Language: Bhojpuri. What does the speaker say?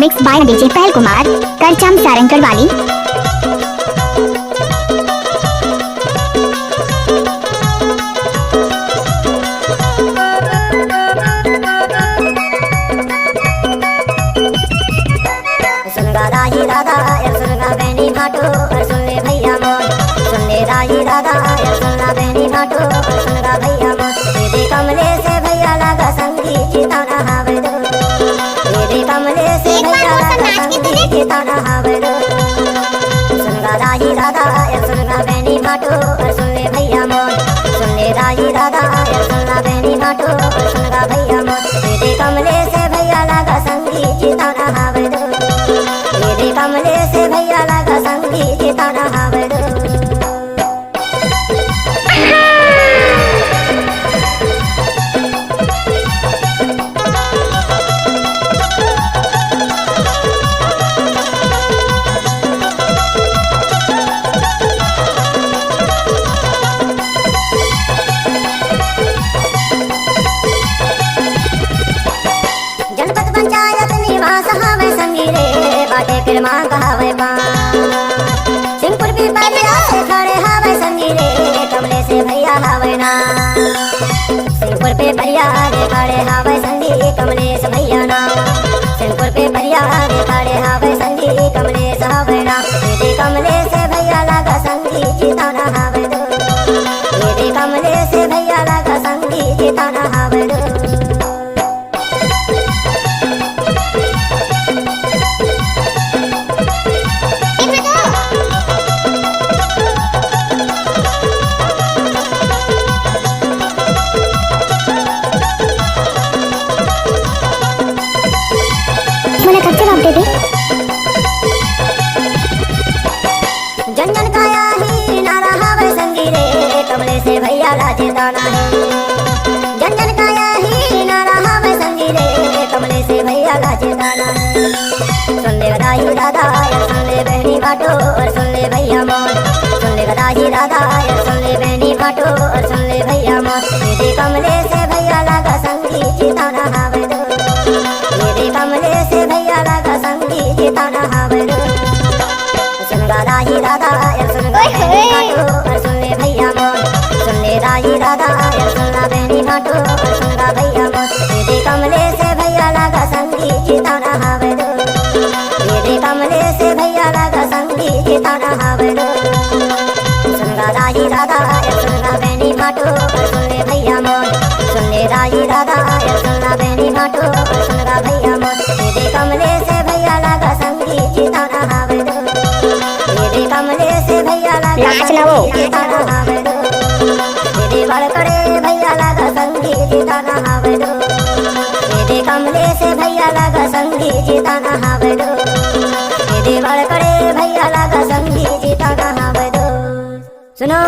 मिक्स बाय डीजे पहल कुमार करचम सारंगकर वाली। सुनगा राही दादा यार सुनगा बहनी घाटो और सुन ले भैया मोर, सुन ले राही दादा यार सुनगा बहनी घाटो और सुनगा भैया मोर। दीदी कमले से भैया लगा संगी चिताना हावे दो, दीदी कमले से भैया लगा संगी चिताना हावे दो। सुनगा राही दादा यार सुनगा बहनी घाटो और सुन ले भैया मोर, सुन ले राही दादा यार सुनगा बहनी घाटो और सुनगा भैया मोर। दीदी कमले से भैया लगा संगी चिताना हावे दो, दीदी कमले से भैया लगा संगी चिताना हावे दो। जनपद पंचायत निवास हावे संगी रे बाटे किरमा कहावे पान, सिंहपुर भी परिया से खड़े हावे संगी रे कमले से भैया हावे ना। सिंहपुर पे परिया रे खड़े हावे संगी कमले से भैया ना, सिंहपुर पे परिया रे खड़े हावे संगी कमले से हावे ना। दीदी कमले से भैया लगा संगी चिताना हावे दो, दीदी कमले से भैया लगा संगी चिताना हावे दो। मला कब जवाब दे दे। जन जन काया ही नारा हावे संगी रे कमले से भैया लाजे दाना है। जन जन काया ही नारा हावे संगी रे कमले से भैया लाजे दाना है। सुन ले राही दादा यार सुन ले बहनी बाटो और सुन ले भैया मोर, सुन ले राही दादा यार सुन ले बहनी बाटो और सुन ले भैया मोर। दीदी कमले से भैया लगा संगी चिताना हावे दो, दीदी कमले से भैया लगा संगी चिताना हावे दो। सुनगा राही दादा यार सुनगा बहनी घाटो और सुन ले भैया मोर, सुन ले राही दादा यार सुनगा बहनी घाटो और सुनगा भैया मोर। दीदी कमले से भैया लगा संगी चिताना हावे दो, दीदी कमले से भैया लगा संगी चिताना हावे दो। सुनगा राही दादा यार सुनगा बहनी घाटो और सुन ले भैया मोर, सुन ले राही दादा यार सुनगा बहनी घाटो और सुनगा भैया मोर। दीदी कमले से भैया लगा संगी चिताना हावे दो, दीदी कमले से भैया लगा संगी चिताना हावे दो। दीदी बड़कड़े भैया लगा संगी चिताना हावे दो, दीदी कमले से भैया लगा संगी चिताना हावे दो, दीदी बड़कड़े भैया लगा संगी चिताना हावे दो। सुनो